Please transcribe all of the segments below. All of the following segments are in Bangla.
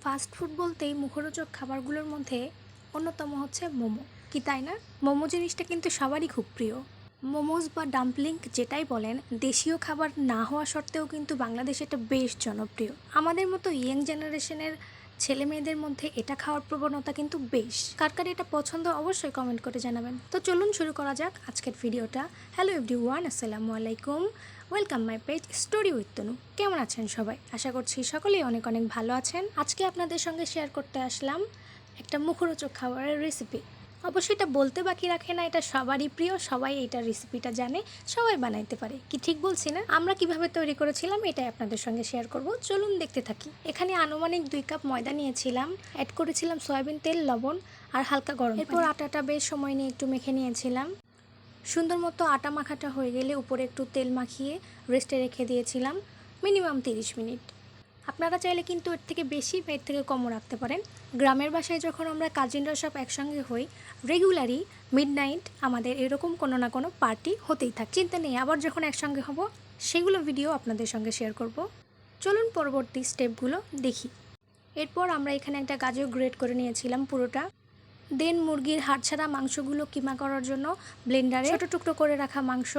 ফাস্ট ফুড বলতেই মুখরোচক খাবারগুলোর মধ্যে অন্যতম হচ্ছে মোমো, কি তাই না? মোমো জিনিসটা কিন্তু সবারই খুব প্রিয়। মোমোজ বা ডাম্পলিং যেটাই বলেন, দেশীয় খাবার না হওয়া সত্ত্বেও কিন্তু বাংলাদেশে এটা বেশ জনপ্রিয়। আমাদের মতো ইয়াং জেনারেশনের ছেলে মেয়েদের মধ্যে এটা খাওয়ার প্রবণতা কিন্তু বেশ। কার কার এটা পছন্দ অবশ্যই কমেন্ট করে জানাবেন। তো চলুন শুরু করা যাক আজকের ভিডিওটা। হ্যালো এভরিওয়ান, আসসালামু আলাইকুম, welcome my page story with Tanu. কেমন আছেন সবাই? আশা করছি সকলেই অনেক অনেক ভালো আছেন। আজকে আপনাদের সঙ্গে শেয়ার করতে আসলাম একটা মুখরোচক খাবারের রেসিপি। অবশ্যই এটা বলতে বাকি রাখে না, এটা সবারই প্রিয়, সবাই এটা রেসিপিটা জানে, সবাই বানাইতে পারে। কি ঠিক বলছি না? আমরা কিভাবে তৈরি করেছিলাম এটাই আপনাদের সঙ্গে শেয়ার করব। চলুন দেখতে থাকি। এখানে আনুমানিক 2 কাপ ময়দা নিয়েছিলাম, অ্যাড করেছিলাম সয়াবিন তেল, লবণ আর হালকা গরম। এরপর আটাটা বেশ সময় নিয়ে একটু মেখে নিয়েছিলাম। সুন্দর মতো আটা মাখাটা হয়ে গেলে উপরে একটু তেল মাখিয়ে রেস্টে রেখে দিয়েছিলাম মিনিমাম 30 মিনিট। আপনারা চাইলে কিন্তু এর থেকে বেশি বা এর থেকে কমও রাখতে পারেন। গ্রামের বাসায় যখন আমরা কাজিনরা সব একসঙ্গে হই, রেগুলারই মিডনাইট আমাদের এরকম কোনো না কোনো পার্টি হতেই থাকে। চিন্তা নেই, আবার যখন একসঙ্গে হব সেগুলো ভিডিও আপনাদের সঙ্গে শেয়ার করব। চলুন পরবর্তী স্টেপগুলো দেখি। এরপর আমরা এখানে একটা গাজর গ্রেট করে নিয়েছিলাম পুরোটা। দেন মুরগির হাড় ছাড়া মাংসগুলো কিমা করার জন্য ব্লেন্ডারে ছোটো টুকরো করে রাখা মাংস,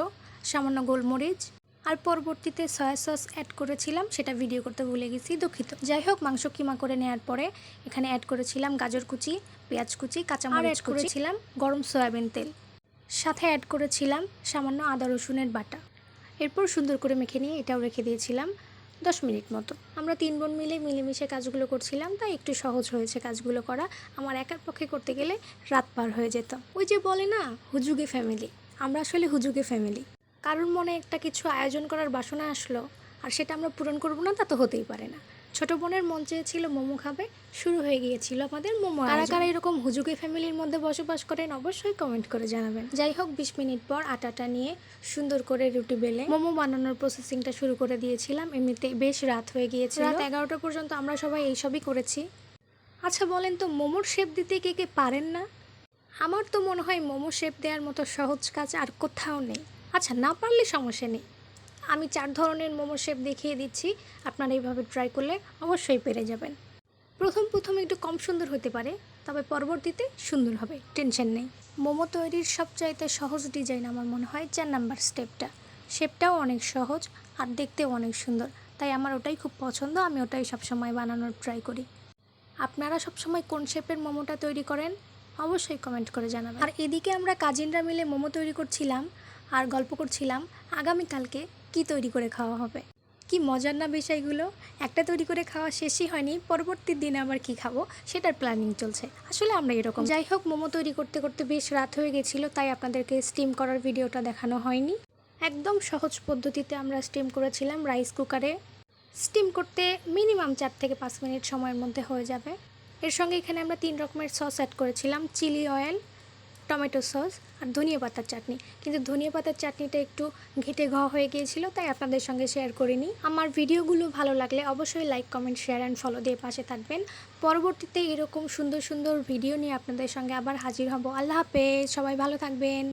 সামান্য গোলমরিচ আর পরবর্তীতে সয়া সস অ্যাড করেছিলাম, সেটা ভিডিও করতে ভুলে গেছি, দুঃখিত। যাই হোক, মাংস কিমা করে নেওয়ার পরে এখানে অ্যাড করেছিলাম গাজর কুচি, পেঁয়াজ কুচি, কাঁচামরিচ অ্যাড করেছিলাম গরম সয়াবিন তেল, সাথে অ্যাড করেছিলাম সামান্য আদা রসুনের বাটা। এরপর সুন্দর করে মেখে নিয়ে এটাও রেখে দিয়েছিলাম 10 মিনিট মতো। আমরা 3 বোন মিলে মিলেমিশে কাজগুলো করছিলাম, তাই একটু সহজ হয়েছে কাজগুলো করা। আমার একার পক্ষে করতে গেলে রাত পার হয়ে যেত। ওই যে বলে না, হুজুগে ফ্যামিলি। আমরা আসলে হুজুগে ফ্যামিলি। কারোর মনে একটা কিছু আয়োজন করার বাসনা আসলো আর সেটা আমরা পূরণ করব না, তা তো হতেই পারে না। ছোট বোনের মন চেয়েছিল মোমো খাবে, শুরু হয়ে গিয়েছিল আমাদের মোমো। কারা কারা এরকম হুজুগে ফ্যামিলির মধ্যে বসবাস করেন অবশ্যই কমেন্ট করে জানাবেন। যাই হোক, 20 মিনিট পর আটাটা নিয়ে সুন্দর করে রুটি বেলে মোমো বানানোর প্রসেসিংটা শুরু করে দিয়েছিলাম। এমনিতেই বেশ রাত হয়ে গিয়েছিল, রাত 11টা পর্যন্ত আমরা সবাই এইসবই করেছি। আচ্ছা বলেন তো, মোমোর শেপ দিতে কে কে পারেন না? আমার তো মনে হয় মোমো শেপ দেওয়ার মতো সহজ কাজ আর কোথাও নেই। আচ্ছা, না পারলে সমস্যা নেই, আমি 4 ধরনের মোমো শেপ দেখিয়ে দিচ্ছি। আপনারা এইভাবে ট্রাই করলে অবশ্যই পেরে যাবেন। প্রথম একটু কম সুন্দর হতে পারে, তবে পরবর্তীতে সুন্দর হবে, টেনশন নেই। মোমো তৈরির সবচাইতে সহজ ডিজাইন আমার মনে হয় 4 নাম্বার স্টেপটা। শেপটাও অনেক সহজ আর দেখতেও অনেক সুন্দর, তাই আমার ওটাই খুব পছন্দ, আমি ওটাই সবসময় বানানোর ট্রাই করি। আপনারা সবসময় কোন শেপের মোমোটা তৈরি করেন অবশ্যই কমেন্ট করে জানাবেন। আর এদিকে আমরা কাজিনরা মিলে মোমো তৈরি করছিলাম আর গল্প করছিলাম আগামীকালকে কি তৈরি করে খাওয়া হবে। কি মজার না বিষয়গুলো! একটা তৈরি করে খাওয়া শেষই হয়নি, পরবর্তী দিনে আবার কি খাবো সেটার প্ল্যানিং চলছে। আসলে আমরা এরকম। যাই হোক, মোমো তৈরি করতে করতে বেশ রাত হয়ে গেছিলো, তাই আপনাদেরকে স্টিম করার ভিডিওটা দেখানো হয়নি। একদম সহজ পদ্ধতিতে আমরা স্টিম করেছিলাম রাইস কুকারে। স্টিম করতে মিনিমাম 4 থেকে 5 মিনিট সময়ের মধ্যে হয়ে যাবে। এর সঙ্গে এখানে আমরা 3 রকমের সস অ্যাড করেছিলাম, চিলি অয়েল, টমেটো সস আর ধনিয়া পাতার চাটনি। কিন্তু ধনিয়া পাতার চাটনিটা একটু ঘেটে ঘ হয়ে গিয়েছিল, তাই আপনাদের সঙ্গে শেয়ার করিনি। আমার ভিডিওগুলো ভালো লাগলে অবশ্যই like, comment, share and follow দিয়ে পাশে থাকবেন। পরবর্তীতে এরকম সুন্দর সুন্দর ভিডিও নিয়ে আপনাদের সঙ্গে আবার হাজির হব। আল্লাহ হাফেজ, সবাই ভালো থাকবেন।